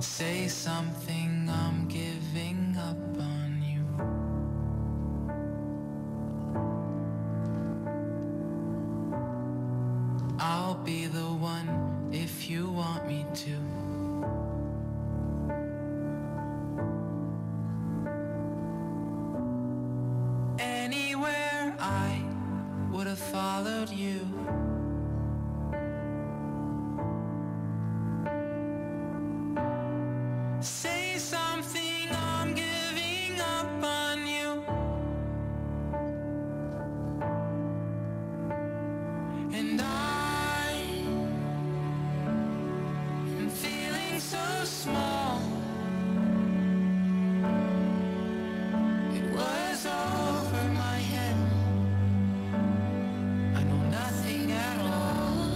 Say something, I'm giving up on you. I'll be the one if you want me to. Anywhere I would have followed you. Say something, I'm giving up on you. And I'm feeling so small. It was over my head. I know nothing at all.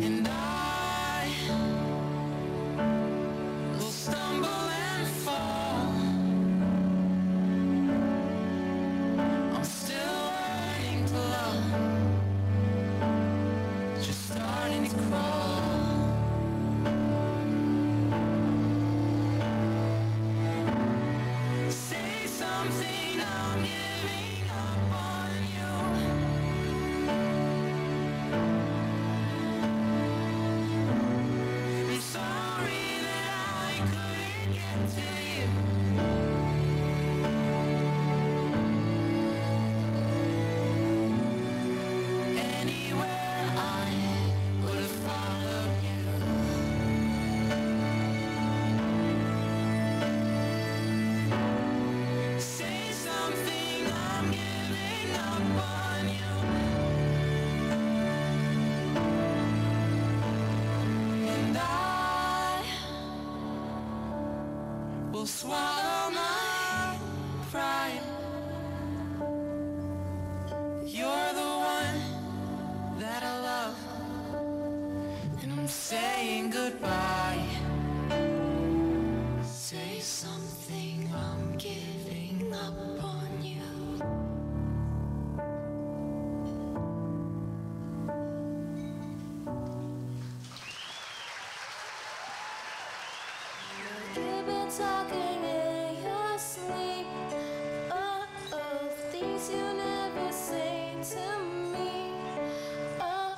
And I will stumble and fall. I'm still learning to love, just starting to crawl. Say something, I'm giving up on you. I'm sorry that I couldn't get to you. Anywhere I would have followed you. Say something, I'm giving up on you. And I will swallow my pride. You're the one that I love, and I'm saying goodbye. Say something, I'm giving up on you. You've been talking in your sleep. Oh, things you never say to me. Oh,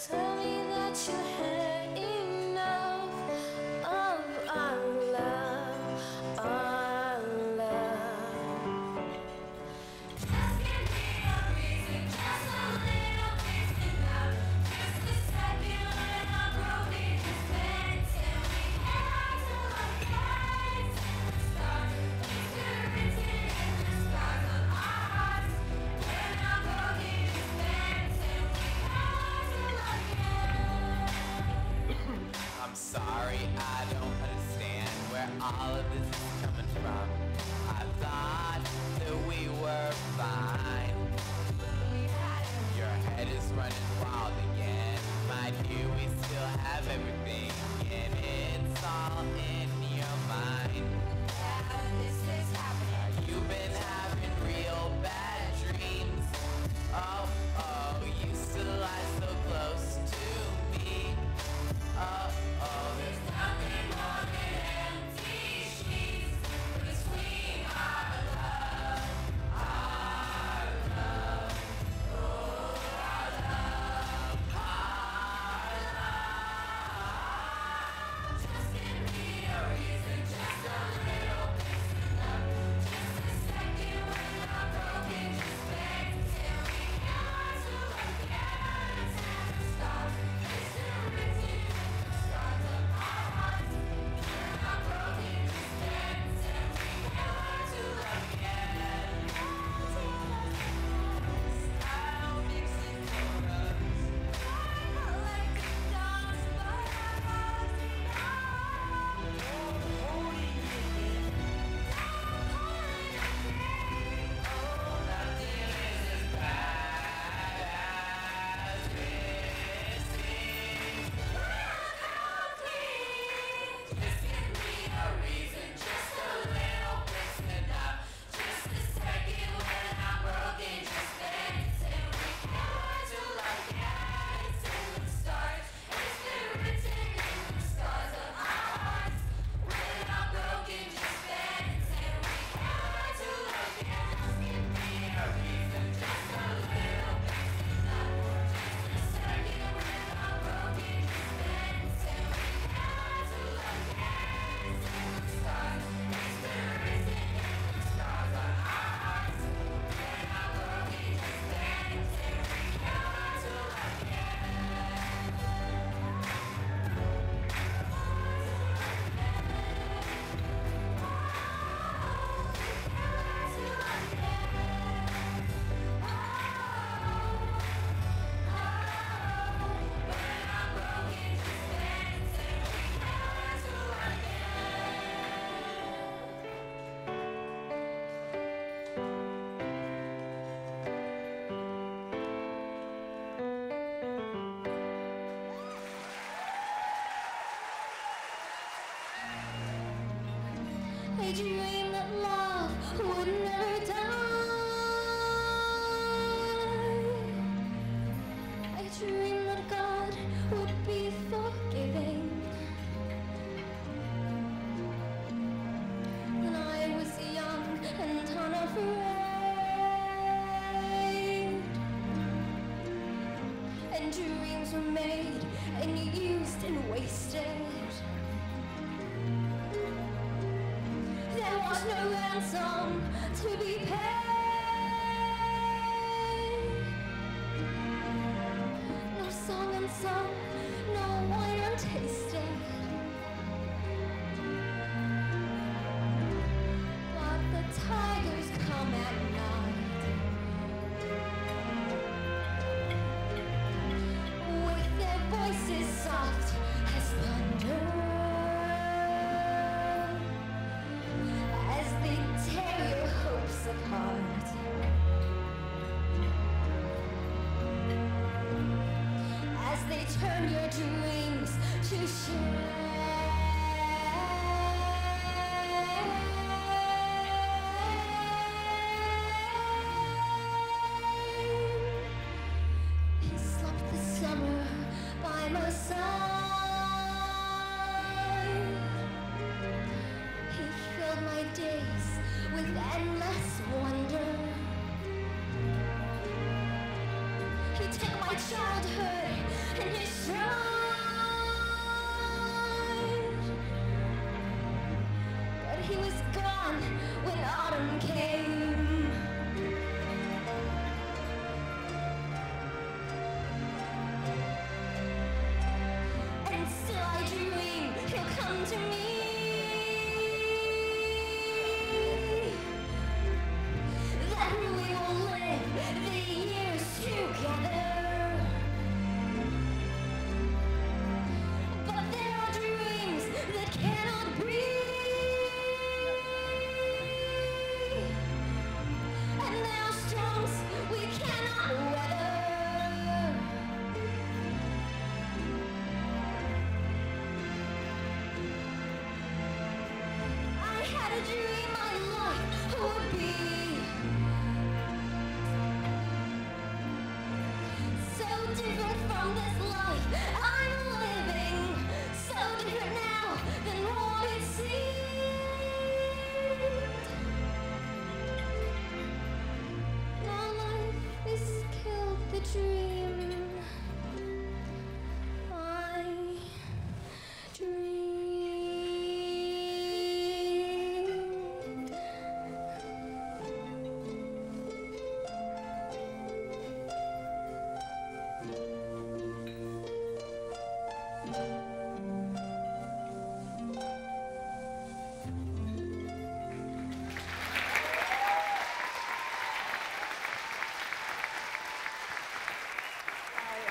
tell me that you had enough of our love, our love. Just give me a reason, just a little reason now. Just a second when I'm broken, just vent till we have to look at the stars. It's written in the stars on our hearts. When I'm broken, just vent till we have to look at. I'm sorry, I don't understand where all of this is coming from. I thought that we were fine. Your head is running wild again. Mind you, we still have everything, and it's all in your mind. This is happening. You've been having real bad dreams. Oh, you still lie so close to me. Oh, There's nothing more than empty sheets between our love, our love, oh, our love, our love. Just give me a dreamed that love would never die. I dreamed that God would be forgiving. When I was young and unafraid, and dreams were made and used and wasted. There was no ransom to be paid. No song unsung, no wine untasted. But the tigers come at night with their voices soft as thunder, as they tear your hopes apart. As they turn your dreams to shame. He slept the summer by my side. He filled my days with endless wonder. He took my childhood in his stride. But he was gone when autumn came. And still I dream he'll come to me. That we will live the years together. But there are dreams that cannot breathe, and there are storms we cannot weather. I had a dream my life would be so different from this life I'm living, so different now than what it seemed. Now life has killed the dream I dreamed.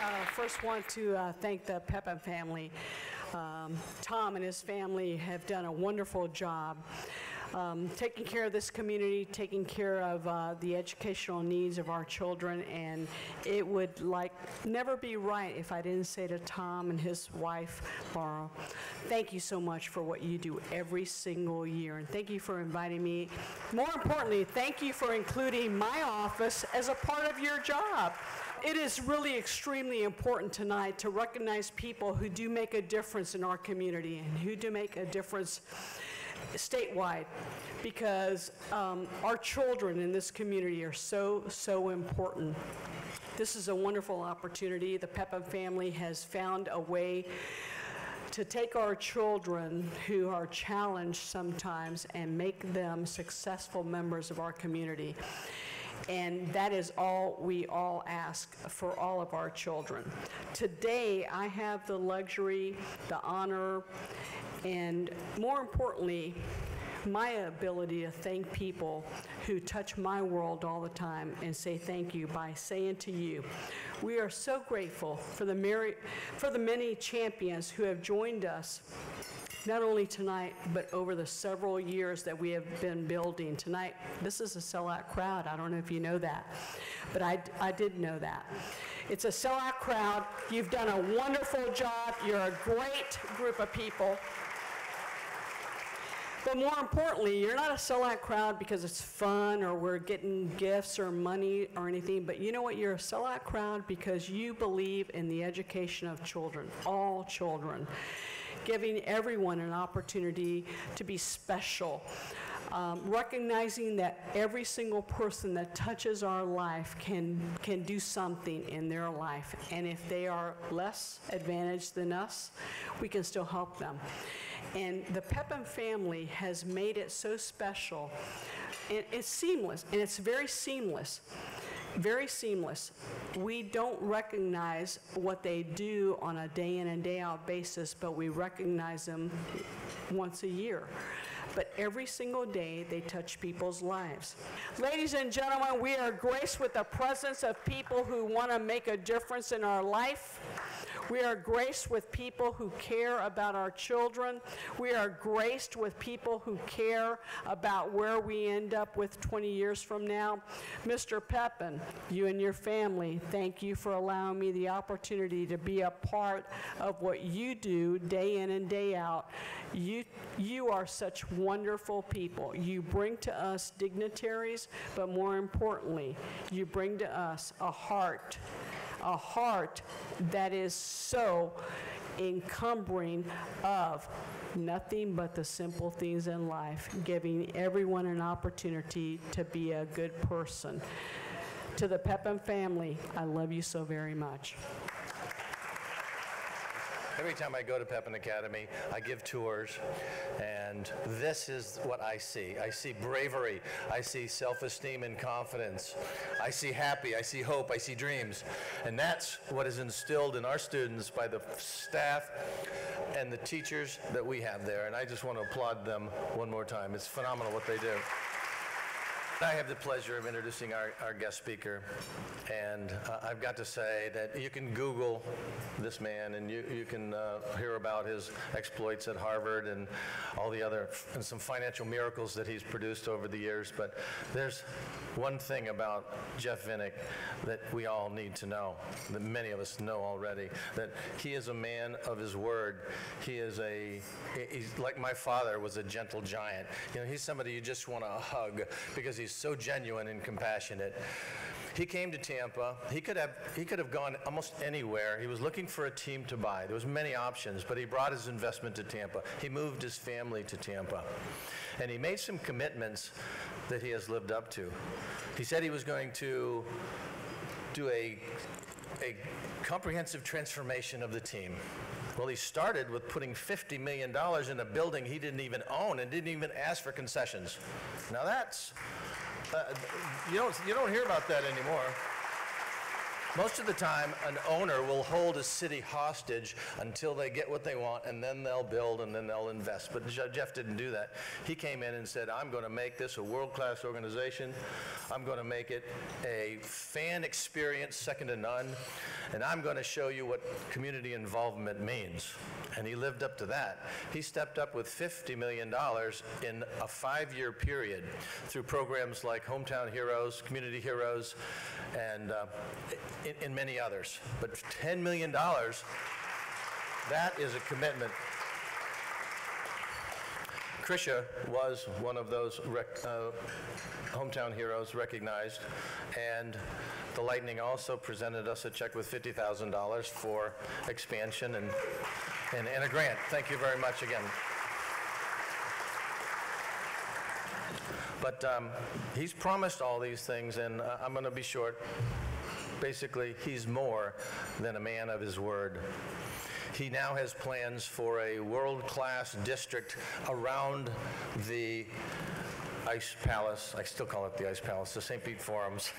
I first want to thank the Pepin family. Tom and his family have done a wonderful job taking care of this community, taking care of the educational needs of our children, and it would never be right if I didn't say to Tom and his wife, Laura, thank you so much for what you do every single year, and thank you for inviting me. More importantly, thank you for including my office as a part of your job. It is really extremely important tonight to recognize people who do make a difference in our community and who do make a difference statewide, because our children in this community are so important. This is a wonderful opportunity. The Pepin family has found a way to take our children who are challenged sometimes and make them successful members of our community. And that is all we all ask for all of our children. Today, I have the luxury, the honor, and more importantly, my ability to thank people who touch my world all the time and say thank you by saying to you, we are so grateful for the many champions who have joined us, not only tonight, but over the several years that we have been building. Tonight, this is a sellout crowd. I don't know if you know that, but I did know that. It's a sellout crowd. You've done a wonderful job. You're a great group of people. But more importantly, you're not a sellout crowd because it's fun or we're getting gifts or money or anything, but you know what? You're a sellout crowd because you believe in the education of children, all children, giving everyone an opportunity to be special. Recognizing that every single person that touches our life can do something in their life. And if they are less advantaged than us, we can still help them. And the Pepin family has made it so special. And it's seamless, and it's very seamless. Very seamless. We don't recognize what they do on a day in and day out basis, but we recognize them once a year. But every single day, they touch people's lives. Ladies and gentlemen, we are graced with the presence of people who want to make a difference in our life. We are graced with people who care about our children. We are graced with people who care about where we end up with 20 years from now. Mr. Pepin, you and your family, thank you for allowing me the opportunity to be a part of what you do day in and day out. You are such wonderful people. You bring to us dignitaries, but more importantly, you bring to us a heart that is so encumbering of nothing but the simple things in life, giving everyone an opportunity to be a good person. To the Pepin family, I love you so very much. Every time I go to Pepin Academy, I give tours, and this is what I see. I see bravery, I see self-esteem and confidence, I see happy, I see hope, I see dreams. And that's what is instilled in our students by the staff and the teachers that we have there. And I just want to applaud them one more time. It's phenomenal what they do. I have the pleasure of introducing our guest speaker, and I've got to say that you can Google this man and you can hear about his exploits at Harvard and all the other, and some financial miracles that he's produced over the years, but there's one thing about Jeff Vinnick that we all need to know, that many of us know already, that he is a man of his word. He's like my father was a gentle giant. You know, he's somebody you just want to hug because he's so genuine and compassionate. He came to Tampa. He could have gone almost anywhere. He was looking for a team to buy. There was many options, but he brought his investment to Tampa. He moved his family to Tampa. And he made some commitments that he has lived up to. He said he was going to do a comprehensive transformation of the team. Well, he started with putting $50 million in a building he didn't even own and didn't even ask for concessions. Now that's, you don't hear about that anymore. Most of the time, an owner will hold a city hostage until they get what they want, and then they'll build and then they'll invest. But Jeff didn't do that. He came in and said, I'm going to make this a world-class organization. I'm going to make it a fan experience second to none, and I'm going to show you what community involvement means. And he lived up to that. He stepped up with $50 million in a 5-year period through programs like Hometown Heroes, Community Heroes, and in many others. But $10 million, that is a commitment. Krisha was one of those Hometown Heroes recognized, and the Lightning also presented us a check with $50,000 for expansion and a grant. Thank you very much again. But he's promised all these things, and I'm going to be short. Basically, he's more than a man of his word. He now has plans for a world-class district around the Ice Palace. I still call it the Ice Palace, the St. Pete Forums.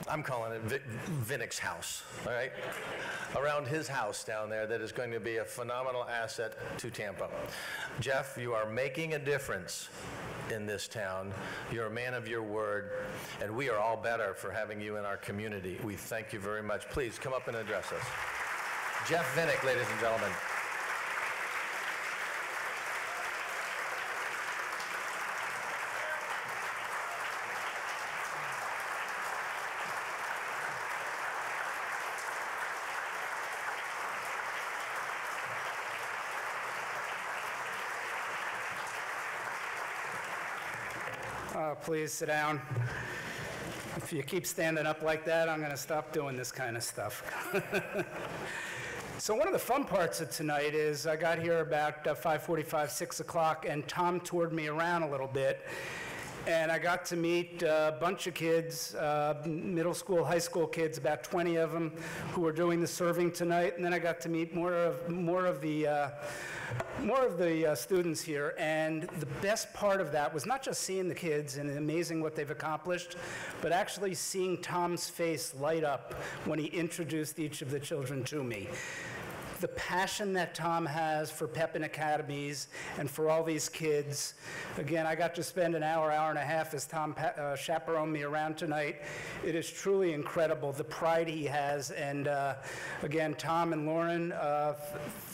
I'm calling it Vinnick's house, all right? Around his house down there that is going to be a phenomenal asset to Tampa. Jeff, you are making a difference in this town. You're a man of your word, and we are all better for having you in our community. We thank you very much. Please come up and address us. Jeff Vinnick, ladies and gentlemen. Please sit down. If you keep standing up like that, I'm going to stop doing this kind of stuff. So one of the fun parts of tonight is I got here about 5:45, 6 o'clock, and Tom toured me around a little bit. And I got to meet a bunch of kids, middle school, high school kids, about 20 of them, who were doing the serving tonight. And then I got to meet more of the students here. And the best part of that was not just seeing the kids and amazing what they've accomplished, but actually seeing Tom's face light up when he introduced each of the children to me. The passion that Tom has for Pepin Academies and for all these kids. Again, I got to spend an hour and a half as Tom chaperoned me around tonight. It is truly incredible, the pride he has. And again, Tom and Lauren,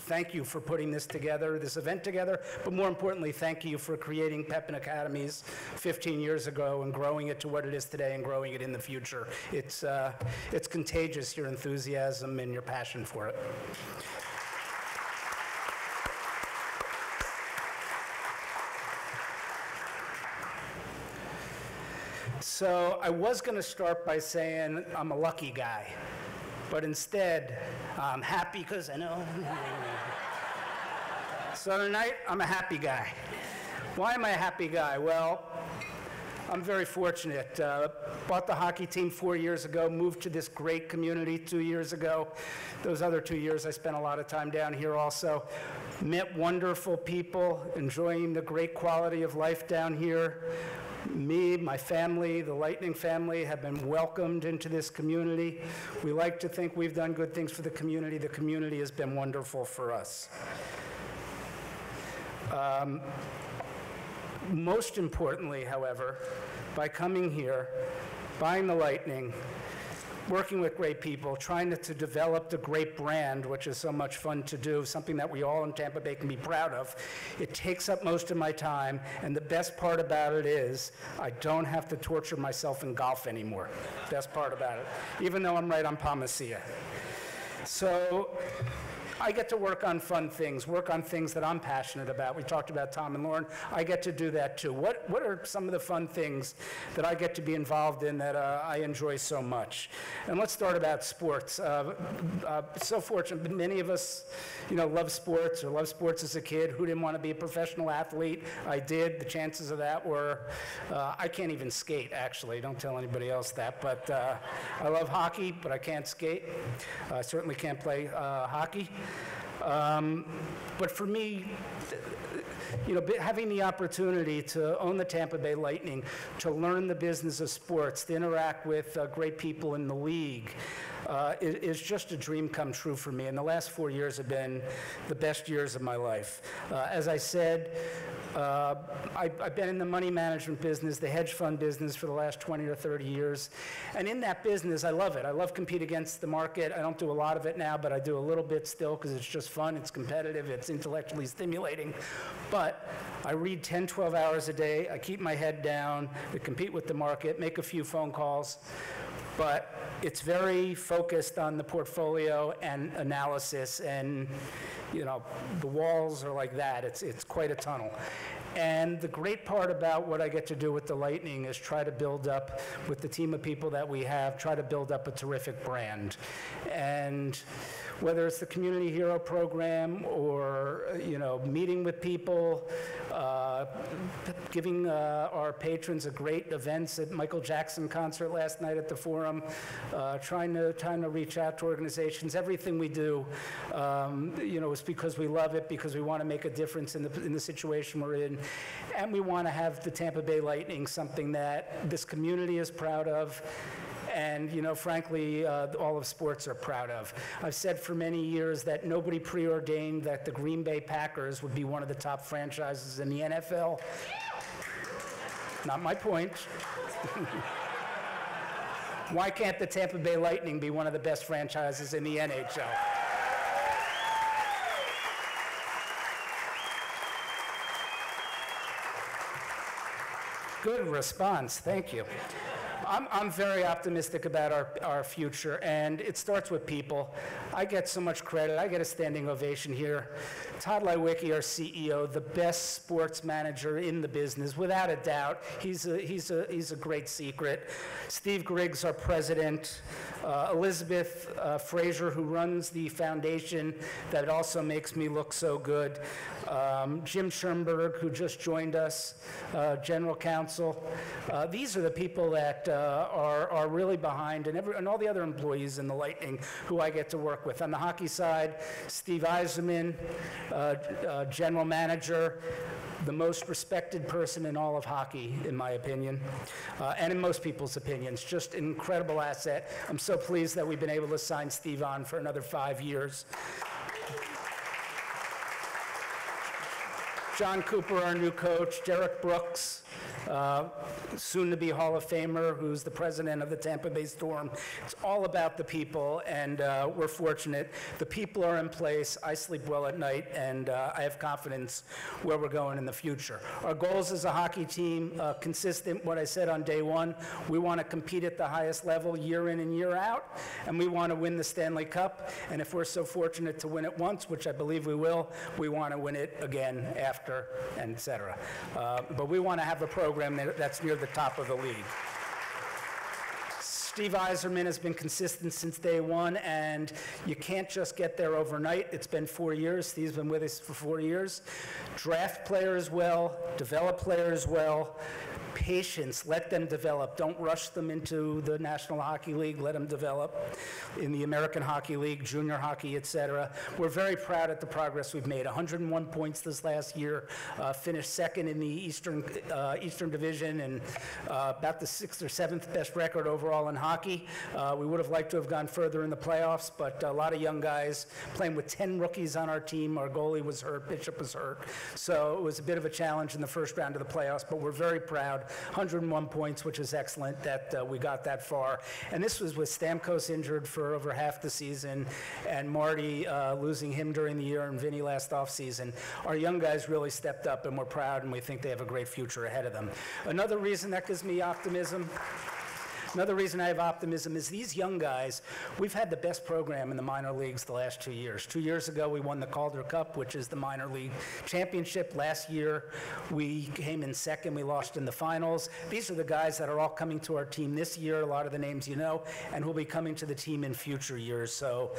thank you for putting this together, this event together. But more importantly, thank you for creating Pepin Academies 15 years ago and growing it to what it is today and growing it in the future. It's contagious, your enthusiasm and your passion for it. So I was going to start by saying I'm a lucky guy, but instead I'm happy because I know. So tonight I'm a happy guy. Why am I a happy guy? Well, I'm very fortunate. Bought the hockey team 4 years ago, moved to this great community 2 years ago. Those other 2 years I spent a lot of time down here also. Met wonderful people, enjoying the great quality of life down here. Me, my family, the Lightning family have been welcomed into this community. We like to think we've done good things for the community. The community has been wonderful for us. Most importantly, however, by coming here, buying the Lightning, working with great people, trying to develop the great brand, which is so much fun to do, something that we all in Tampa Bay can be proud of. It takes up most of my time, and the best part about it is I don't have to torture myself in golf anymore. Best part about it, even though I'm right on Palmacia. So I get to work on fun things, work on things that I'm passionate about. We talked about Tom and Lauren. I get to do that too. What are some of the fun things that I get to be involved in that I enjoy so much? And let's start about sports. So fortunate, many of us, love sports or love sports as a kid. Who didn't want to be a professional athlete? I did. The chances of that were, I can't even skate, actually. Don't tell anybody else that. But I love hockey, but I can't skate. I certainly can't play hockey. But for me, having the opportunity to own the Tampa Bay Lightning, to learn the business of sports, to interact with great people in the league, is just a dream come true for me. And the last 4 years have been the best years of my life. As I said, I've been in the money management business, the hedge fund business for the last 20 or 30 years. And in that business, I love it. I love compete against the market. I don't do a lot of it now, but I do a little bit still because it's just fun, it's competitive, it's intellectually stimulating. But I read 10, 12 hours a day. I keep my head down. We compete with the market, make a few phone calls. But it's very focused on the portfolio and analysis, and the walls are like that. It's quite a tunnel. And the great part about what I get to do with the Lightning is try to build up, with the team of people that we have, try to build up a terrific brand. And whether it's the Community Hero Program or, meeting with people, giving our patrons a great events at Michael Jackson concert last night at the Forum, trying to reach out to organizations. Everything we do, is because we love it, because we want to make a difference in the situation we're in, and we want to have the Tampa Bay Lightning something that this community is proud of. And, frankly, all of sports are proud of. I've said for many years that nobody preordained that the Green Bay Packers would be one of the top franchises in the NFL. Not my point. Why can't the Tampa Bay Lightning be one of the best franchises in the NHL? Good response, thank you. I'm very optimistic about our future, and it starts with people. I get so much credit. I get a standing ovation here. Todd Lewicki, our CEO, the best sports manager in the business, without a doubt. He's a great secret. Steve Griggs, our president. Elizabeth Fraser, who runs the foundation that also makes me look so good. Jim Schoenberg, who just joined us, general counsel. These are the people that are really behind, and all the other employees in the Lightning who I get to work with. On the hockey side, Steve Yzerman, general manager, the most respected person in all of hockey, in my opinion, and in most people's opinions. Just an incredible asset. I'm so pleased that we've been able to sign Steve on for another 5 years. John Cooper, our new coach, Derek Brooks, soon-to-be Hall of Famer, who's the president of the Tampa Bay Storm. It's all about the people, and we're fortunate. The people are in place. I sleep well at night, and I have confidence where we're going in the future. Our goals as a hockey team, consistent what I said on day one, we want to compete at the highest level year in and year out, and we want to win the Stanley Cup, and if we're so fortunate to win it once, which I believe we will, we want to win it again after, and et cetera. But we want to have a program that's near the top of the league. Steve Yzerman has been consistent since day one, and you can't just get there overnight. It's been 4 years. Steve's been with us for 4 years. Draft players well, develop players well. Patience, let them develop. Don't rush them into the National Hockey League. Let them develop in the American Hockey League, junior hockey, et cetera. We're very proud at the progress we've made. 101 points this last year, finished second in the Eastern Division, and about the 6th or 7th best record overall in hockey. We would have liked to have gone further in the playoffs, but a lot of young guys playing with 10 rookies on our team. Our goalie was hurt, Bishop was hurt. So it was a bit of a challenge in the first round of the playoffs, but we're very proud. 101 points, which is excellent that we got that far. And this was with Stamkos injured for over half the season, and Marty losing him during the year, and Vinny last offseason. Our young guys really stepped up, and we're proud, and we think they have a great future ahead of them. Another reason that gives me optimism, another reason I have optimism is these young guys, we've had the best program in the minor leagues the last 2 years. 2 years ago, we won the Calder Cup, which is the minor league championship. Last year, we came in second. We lost in the finals. These are the guys that are all coming to our team this year, a lot of the names you know, and will be coming to the team in future years. So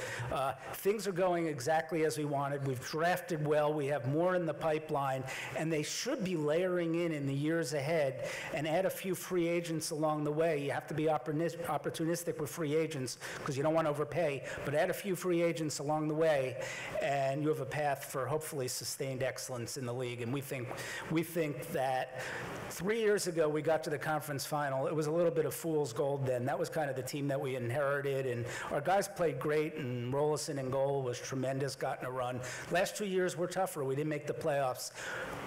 things are going exactly as we wanted. We've drafted well. We have more in the pipeline, and they should be layering in the years ahead and add a few free agents along the way. You have to be opportunistic with free agents because you don't want to overpay, but add a few free agents along the way, and you have a path for hopefully sustained excellence in the league. And we think that 3 years ago we got to the conference final. It was a little bit of fool's gold then. That was kind of the team that we inherited, and our guys played great, and Rolison in goal was tremendous, got in a run. Last 2 years were tougher. We didn't make the playoffs.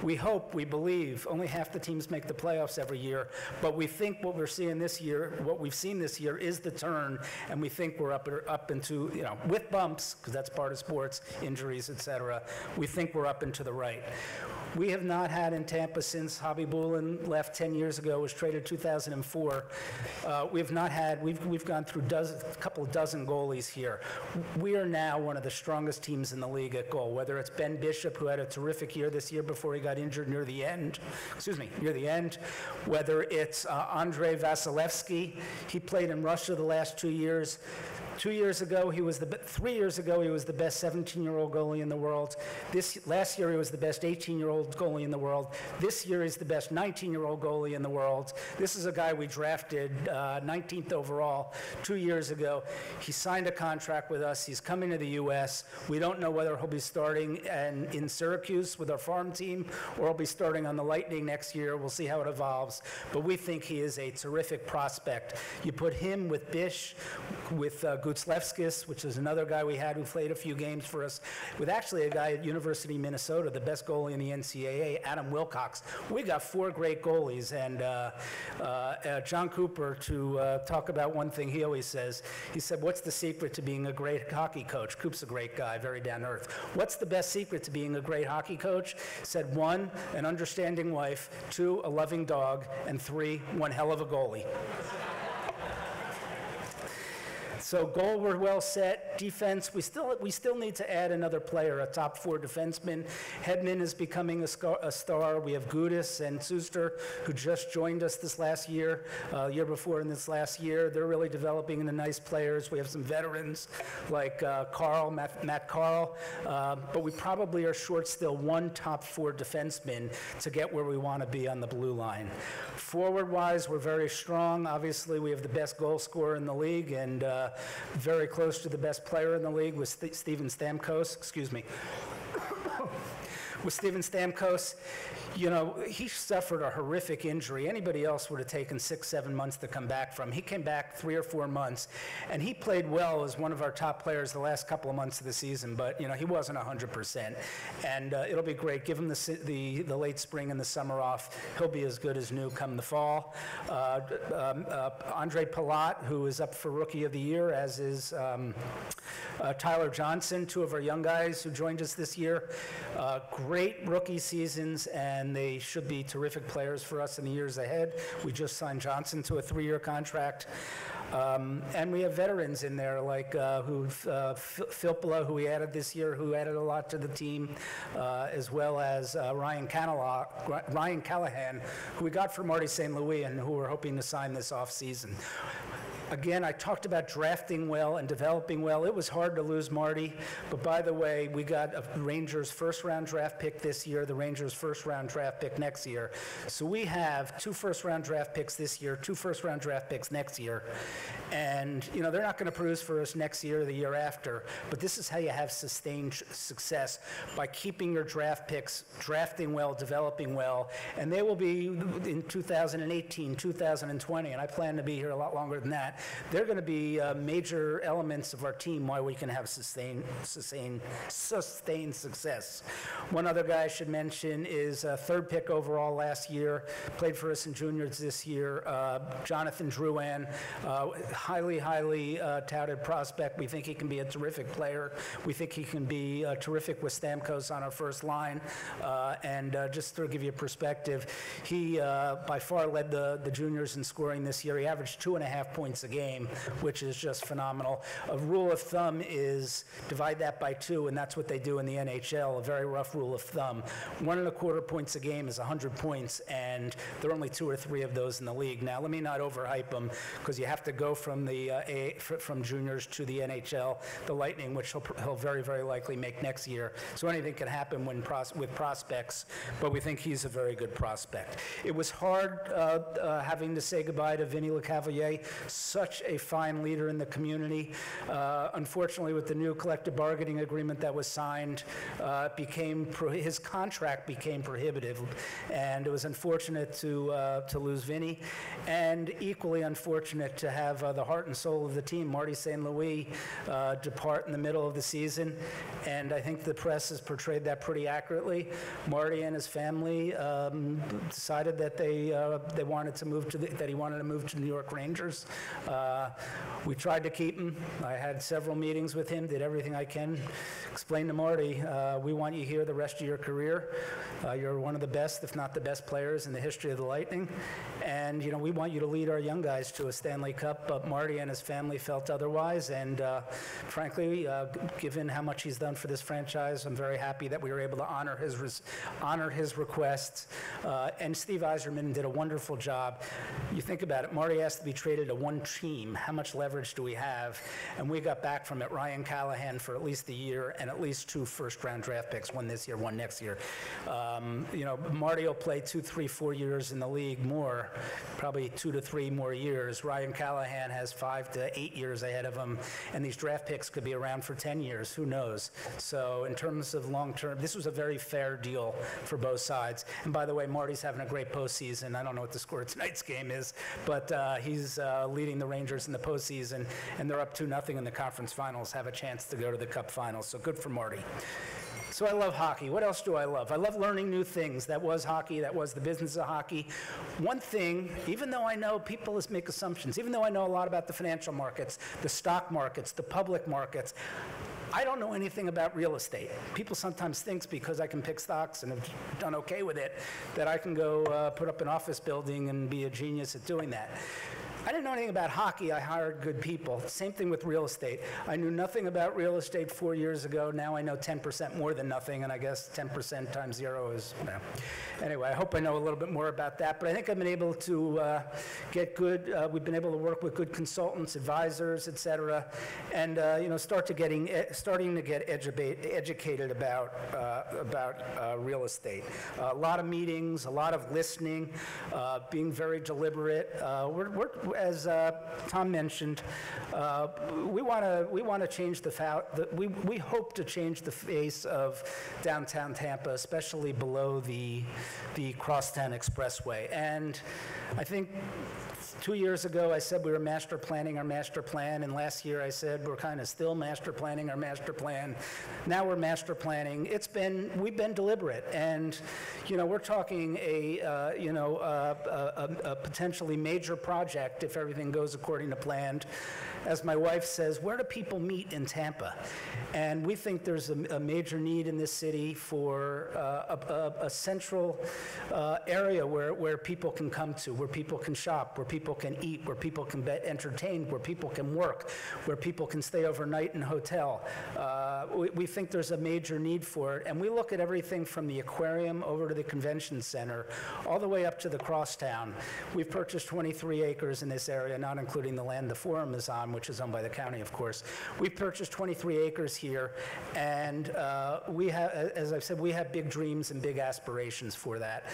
We hope, we believe, only half the teams make the playoffs every year, but we think what we're seeing this year, what we've seen this year is the turn, and we think we're up into, with bumps, because that's part of sports, injuries, et cetera, we think we're up and to the right. We have not had in Tampa since Hobby Bullen left 10 years ago, was traded 2004. We've gone through a couple of dozen goalies here. We are now one of the strongest teams in the league at goal, whether it's Ben Bishop, who had a terrific year this year before he got injured near the end, whether it's Andrei Vasilevsky. He played in Russia the last 2 years. 3 years ago, he was the best 17-year-old goalie in the world. Last year, he was the best 18-year-old goalie in the world. This year, he's the best 19-year-old goalie in the world. This is a guy we drafted 19th overall 2 years ago. He signed a contract with us. He's coming to the U.S. We don't know whether he'll be starting in Syracuse with our farm team, or he'll be starting on the Lightning next year. We'll see how it evolves. But we think he is a terrific prospect. You put him with Bish, with Gutslevskis, which is another guy we had who played a few games for us, with actually a guy at University of Minnesota, the best goalie in the NCAA, Adam Wilcox. We got 4 great goalies, and John Cooper, to talk about one thing he always says, he said, what's the secret to being a great hockey coach? Coop's a great guy, very down to earth. What's the best secret to being a great hockey coach? He said, 1, an understanding wife, 2, a loving dog, and 3, one hell of a goalie. So goal, we're well set. Defense, we still need to add another player, a top 4 defenseman. Hedman is becoming a star. We have Gudis and Suster, who just joined us this last year, year before in this last year. They're really developing into nice players. We have some veterans like Matt Carl, but we probably are short still 1 top 4 defenseman to get where we want to be on the blue line. Forward-wise, we're very strong. Obviously, we have the best goal scorer in the league and very close to the best player in the league with Steven Stamkos. Excuse me. With Steven Stamkos, you know, he suffered a horrific injury. Anybody else would have taken 6-7 months to come back from. He came back 3 or 4 months, and he played well as one of our top players the last couple of months of the season, but, you know, he wasn't 100%. And it'll be great. Give him the late spring and the summer off. He'll be as good as new come the fall. Andre Palat, who is up for Rookie of the Year, as is Tyler Johnson, 2 of our young guys who joined us this year. Great rookie seasons, and they should be terrific players for us in the years ahead. We just signed Johnson to a 3-year contract. And we have veterans in there like Filppula, who we added this year, who added a lot to the team, as well as Ryan Callahan, who we got from Marty St. Louis and who we're hoping to sign this offseason. Again, I talked about drafting well and developing well. It was hard to lose Marty, but by the way, we got a Rangers first-round draft pick this year, the Rangers first-round draft pick next year. So we have 2 first-round draft picks this year, 2 first-round draft picks next year. And, you know, they're not going to produce for us next year or the year after, but this is how you have sustained success, by keeping your draft picks, drafting well, developing well, and they will be in 2018, 2020, and I plan to be here a lot longer than that. They're going to be major elements of our team, why we can have sustained success. One other guy I should mention is 3rd pick overall last year, played for us in juniors this year, Jonathan Drouin, highly touted prospect. We think he can be a terrific player. We think he can be terrific with Stamkos on our first line. And just to give you a perspective, he by far led the juniors in scoring this year. He averaged 2.5 points a game, which is just phenomenal. A rule of thumb is divide that by 2, and that's what they do in the NHL, a very rough rule of thumb. 1.25 points a game is 100 points, and there are only 2 or 3 of those in the league. Now, let me not overhype him, because you have to go from from juniors to the NHL, the Lightning, which he'll very, very likely make next year. So anything can happen with prospects, but we think he's a very good prospect. It was hard having to say goodbye to Vinny Lecavalier, such a fine leader in the community. Unfortunately, with the new collective bargaining agreement that was signed, his contract became prohibitive, and it was unfortunate to lose Vinny, and equally unfortunate to have the heart and soul of the team, Marty St. Louis, depart in the middle of the season, and I think the press has portrayed that pretty accurately. Marty and his family decided that they wanted to move that he wanted to move to the New York Rangers. We tried to keep him. I had several meetings with him, did everything I can. Explained to Marty, we want you here the rest of your career. You're one of the best, if not the best players in the history of the Lightning. And, you know, we want you to lead our young guys to a Stanley Cup, but Marty and his family felt otherwise. And frankly, given how much he's done for this franchise, I'm very happy that we were able to honor his requests. And Steve Yzerman did a wonderful job. You think about it, Marty has to be traded to one team. How much leverage do we have? And we got back from it Ryan Callahan for at least a year and at least 2 first-round draft picks, one this year, one next year. You know, Marty will play 2, 3, 4 years in the league more, probably 2 to 3 more years. Ryan Callahan has 5 to 8 years ahead of him, and these draft picks could be around for 10 years. Who knows? So in terms of long-term, this was a very fair deal for both sides. And by the way, Marty's having a great postseason. I don't know what the score of tonight's game is, but he's leading the Rangers in the postseason, and they're up 2-0 in the conference finals, have a chance to go to the Cup finals. So good for Marty. So I love hockey. What else do I love? I love learning new things. That was hockey. That was the business of hockey. One thing, even though I know people make assumptions, even though I know a lot about the financial markets, the stock markets, the public markets, I don't know anything about real estate. People sometimes think because I can pick stocks and have done okay with it, that I can go put up an office building and be a genius at doing that. I didn't know anything about hockey. I hired good people. Same thing with real estate. I knew nothing about real estate 4 years ago. Now I know 10% more than nothing, and I guess 10% times 0 is, Anyway, I hope I know a little bit more about that, but I think I've been able to get good, we've been able to work with good consultants, advisors, et cetera, and starting to get educated about real estate. A lot of meetings, a lot of listening, being very deliberate. We're as Tom mentioned, we want to change we hope to change the face of downtown Tampa, especially below the Crosstown Expressway. And I think 2 years ago, I said we were master planning our master plan, and last year I said we're kind of still master planning our master plan. Now we're master planning. We've been deliberate, and we're talking a potentially major project if everything goes according to plan. As my wife says, where do people meet in Tampa? And we think there's a major need in this city for a central area where people can come to, where people can shop, where people can eat, where people can get entertained, where people can work, where people can stay overnight in a hotel. We think there's a major need for it, and we look at everything from the aquarium over to the convention center, all the way up to the Crosstown. We've purchased 23 acres in this area, not including the land the Forum is on, which is owned by the county, of course. We've purchased 23 acres here, and we have, as I've said, we have big dreams and big aspirations for that.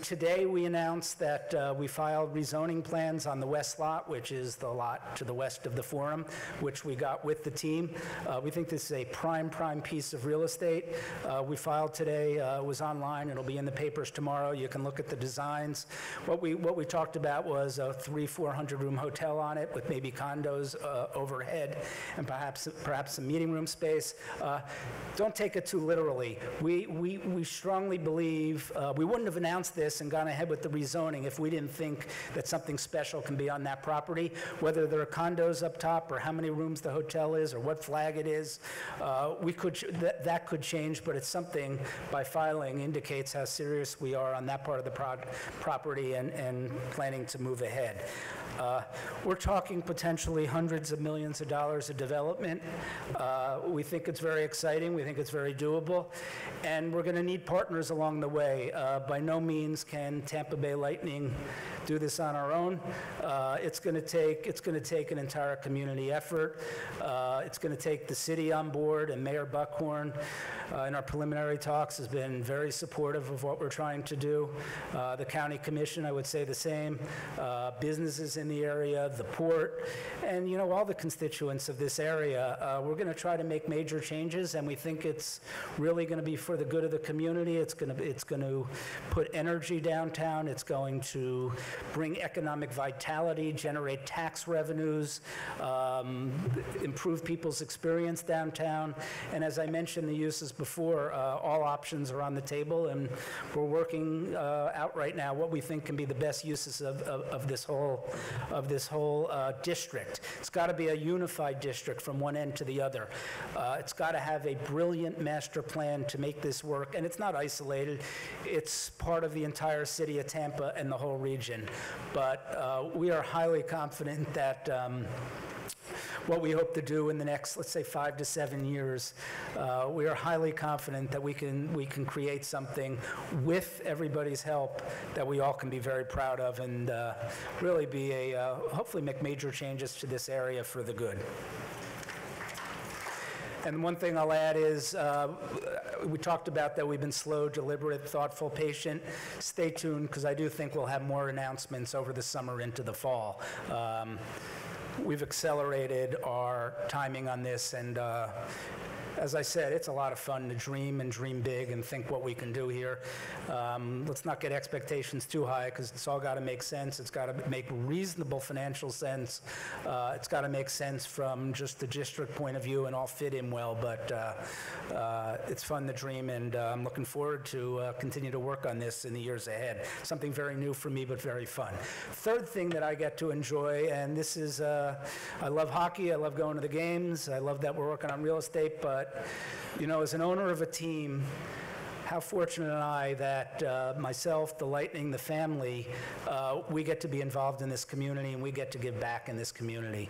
Today we announced that we filed rezoning plans on the west lot, which is the lot to the west of the Forum, which we got with the team. We think this is a prime piece of real estate. We filed today, it was online, it'll be in the papers tomorrow. You can look at the designs. What we talked about was a 300-400 room hotel on it with maybe condos overhead and perhaps some meeting room space. Don't take it too literally. We strongly believe, we wouldn't have announced this and gone ahead with the rezoning if we didn't think that something special can be on that property, whether there are condos up top or how many rooms the hotel is or what flag it is. That could change, but it's something by filing indicates how serious we are on that part of the property and planning to move ahead. We're talking potentially hundreds of millions of dollars of development. We think it's very exciting. We think it's very doable. And we're going to need partners along the way. By no means can Tampa Bay Lightning do this on our own. It's going to take an entire community effort. It's going to take the city on board, and Mayor Buckhorn in our preliminary talks has been very supportive of what we're trying to do. The county commission, I would say the same. Businesses in the area, the port, and all the constituents of this area. We're going to try to make major changes, and we think it's really going to be for the good of the community. It's going to put energy downtown. It's going to bring economic vitality, generate tax revenues, improve people's experience downtown. And as I mentioned the uses before, all options are on the table, and we're working out right now what we think can be the best uses of this whole district. It's got to be a unified district from one end to the other. It's got to have a brilliant master plan to make this work, and it's not isolated. It's part of the entire city of Tampa and the whole region. But we are highly confident that what we hope to do in the next, let's say, 5 to 7 years, we are highly confident that we can create something with everybody's help that we all can be very proud of, and really be hopefully make major changes to this area for the good. And one thing I'll add is, we talked about that we've been slow, deliberate, thoughtful, patient. Stay tuned, because I do think we'll have more announcements over the summer into the fall. We've accelerated our timing on this, and as I said, it's a lot of fun to dream and dream big and think what we can do here. Let's not get expectations too high, because it's all got to make sense. It's got to make reasonable financial sense. It's got to make sense from just the district point of view and all fit in well, but it's fun to dream, and I'm looking forward to continue to work on this in the years ahead. Something very new for me, but very fun. Third thing that I get to enjoy, and this is, I love hockey, I love going to the games, I love that we're working on real estate, but as an owner of a team, how fortunate am I that myself, the Lightning, the family, we get to be involved in this community and we get to give back in this community.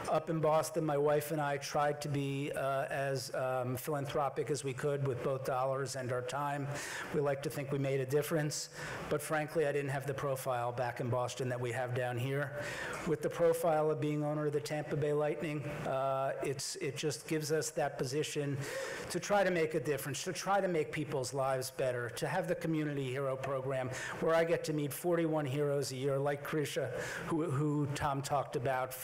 Up in Boston, my wife and I tried to be as philanthropic as we could with both dollars and our time. We like to think we made a difference, but frankly, I didn't have the profile back in Boston that we have down here. With the profile of being owner of the Tampa Bay Lightning, it just gives us that position to try to make a difference, to try to make people's lives better, to have the Community Hero Program where I get to meet 41 heroes a year, like Krisha, who Tom talked about,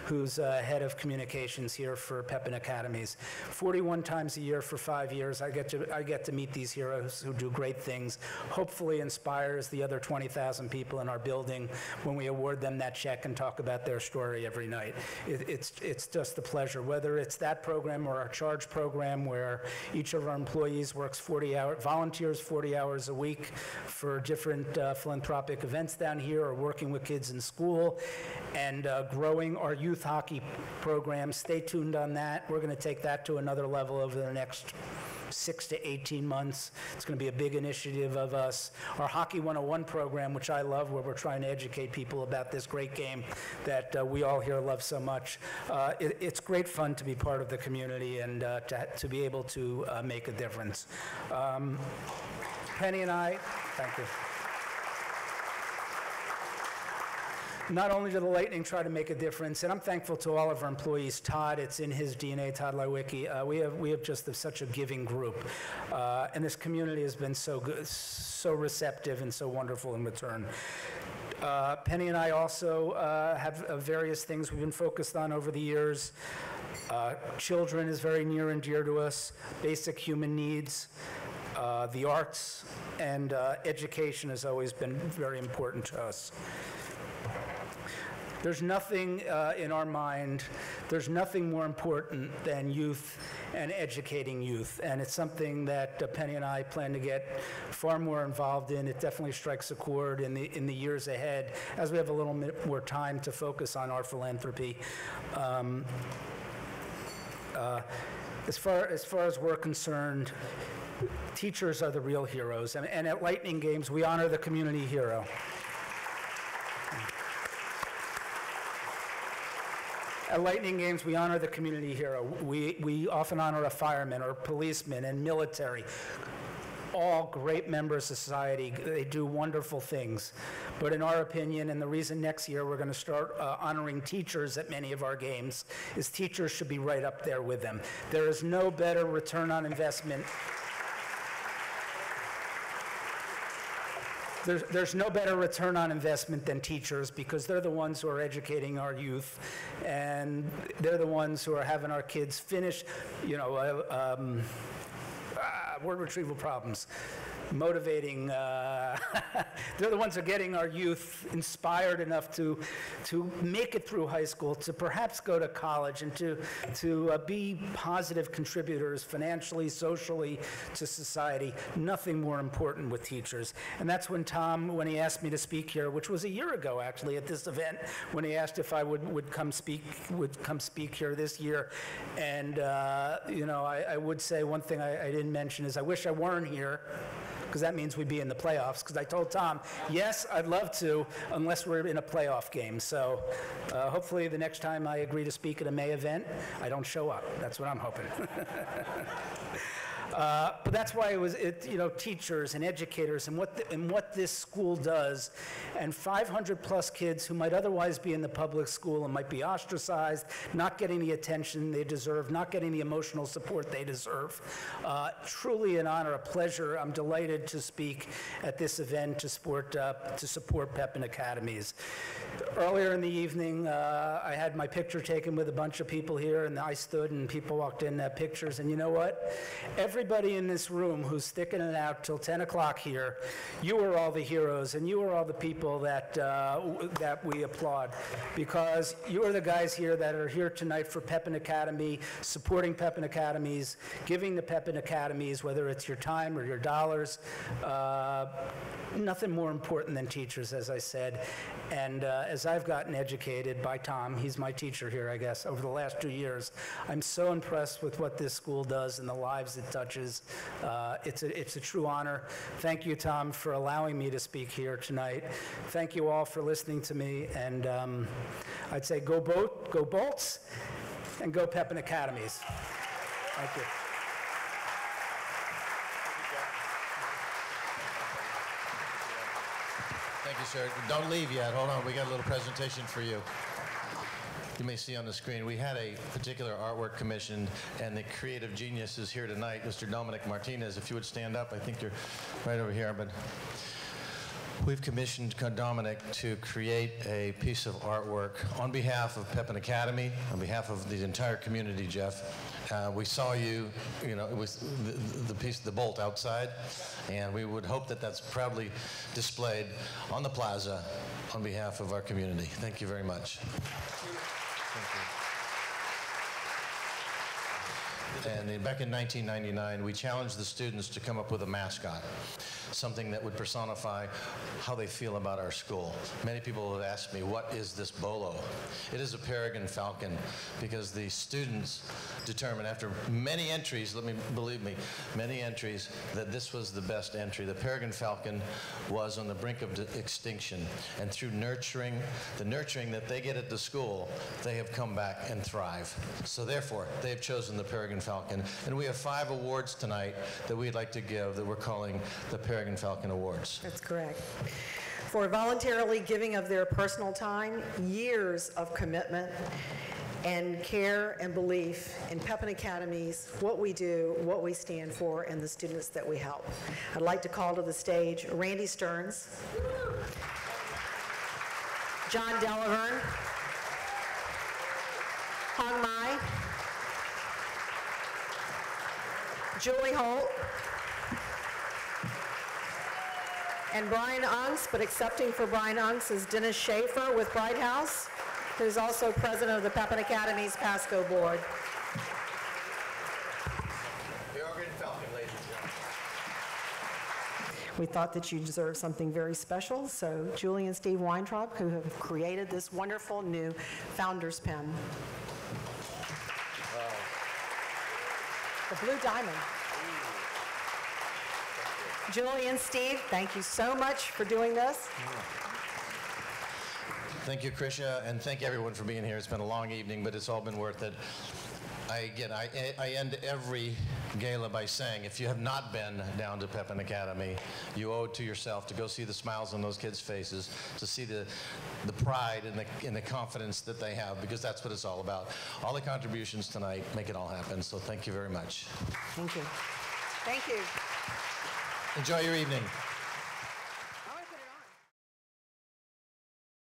who's head of communications here for Pepin Academies. 41 times a year for 5 years, I get to meet these heroes who do great things, hopefully inspires the other 20,000 people in our building when we award them that check and talk about their story every night. It's just a pleasure, whether it's that program or our charge program where each of our employees works volunteers 40 hours a week for different philanthropic events down here, or working with kids in school, and growing our youth hockey program. Stay tuned on that. We're going to take that to another level over the next 6 to 18 months. It's going to be a big initiative of us. Our Hockey 101 program, which I love, where we're trying to educate people about this great game that we all here love so much. It's great fun to be part of the community and to be able to make a difference. Penny and I, thank you. Not only do the Lightning try to make a difference, and I'm thankful to all of our employees. Todd, it's in his DNA, Todd Lewicki. We have just such a giving group, and this community has been so good, so receptive, and so wonderful in return. Penny and I also have various things we've been focused on over the years. Children is very near and dear to us, basic human needs, the arts, and education has always been very important to us. There's nothing in our mind, there's nothing more important than youth and educating youth. And it's something that Penny and I plan to get far more involved in. It definitely strikes a chord in the years ahead as we have a little bit more time to focus on our philanthropy. As far as we're concerned, teachers are the real heroes. And at Lightning Games, we honor the community hero. At Lightning Games, we honor the community hero. We often honor a fireman or a policeman and military. All great members of society. They do wonderful things. But in our opinion, and the reason next year we're going to start honoring teachers at many of our games, is teachers should be right up there with them. There is no better return on investment. There's no better return on investment than teachers, because they're the ones who are educating our youth, and they're the ones who are having our kids finish, word retrieval problems, motivating. They're the ones who are getting our youth inspired enough to make it through high school, to perhaps go to college, and to be positive contributors financially, socially to society. Nothing more important with teachers. And that's when Tom, when he asked me to speak here, which was a year ago actually at this event, when he asked if I would come speak here this year. And I would say one thing I didn't mention is I wish I weren't here, because that means we'd be in the playoffs. Because I told Tom, yes, I'd love to, unless we're in a playoff game. So hopefully the next time I agree to speak at a May event, I don't show up. That's what I'm hoping. But that's why teachers and educators and what this school does, and 500 plus kids who might otherwise be in the public school and might be ostracized, not getting the attention they deserve, not getting the emotional support they deserve. Truly an honor, a pleasure. I'm delighted to speak at this event to support Pepin Academies. Earlier in the evening, I had my picture taken with a bunch of people here, and I stood and people walked in and had pictures, and you know what? Everybody in this room who's sticking it out till 10 o'clock here, you are all the heroes, and you are all the people that we applaud, because you are the guys here that are here tonight for Pepin Academy, supporting Pepin Academies, giving the Pepin Academies, whether it's your time or your dollars. Nothing more important than teachers, as I said. And as I've gotten educated by Tom, he's my teacher here, I guess, over the last 2 years, I'm so impressed with what this school does and the lives it touches. judges. It's a true honor. Thank you, Tom, for allowing me to speak here tonight. Thank you all for listening to me, and I'd say go Bolts, and go Pepin Academies. Thank you. Thank you, sir. Don't leave yet. Hold on. We got a little presentation for you. You may see on the screen, we had a particular artwork commissioned, and the creative genius is here tonight, Mr. Dominic Martinez. If you would stand up, I think you're right over here. But we've commissioned Dominic to create a piece of artwork on behalf of Pepin Academy, on behalf of the entire community, Jeff. We saw you, it was the piece, the bolt outside, and we would hope that that's proudly displayed on the plaza on behalf of our community. Thank you very much. Thank you. And back in 1999, we challenged the students to come up with a mascot, something that would personify how they feel about our school. Many people have asked me, what is this bolo? It is a peregrine falcon, because the students determined after many entries, believe me, many entries, that this was the best entry. The peregrine falcon was on the brink of extinction, and through nurturing, the nurturing that they get at the school, they have come back and thrive. So therefore, they have chosen the peregrine falcon, and we have 5 awards tonight that we'd like to give that we're calling the Peregrine Falcon Awards. That's correct. For voluntarily giving of their personal time, years of commitment, and care and belief in Pepin Academies, what we do, what we stand for, and the students that we help. I'd like to call to the stage Randy Stearns, John Delaverne, Hong Mai, Julie Holt, and Brian Unks, but accepting for Brian Unks is Dennis Schaefer with Bright House, who's also president of the Pepin Academies Pasco Board. Peregrine Falcon, ladies and gentlemen. We thought that you deserved something very special, so Julie and Steve Weintraub, who have created this wonderful new founder's pen. The Blue Diamond. Julie and Steve, thank you so much for doing this. Thank you, Krisha, and thank everyone for being here. It's been a long evening, but it's all been worth it. I end every gala by saying, if you have not been down to Pepin Academy, you owe it to yourself to go see the smiles on those kids' faces, to see the pride and the confidence that they have, because that's what it's all about. All the contributions tonight make it all happen, so thank you very much. Thank you. Thank you. Enjoy your evening.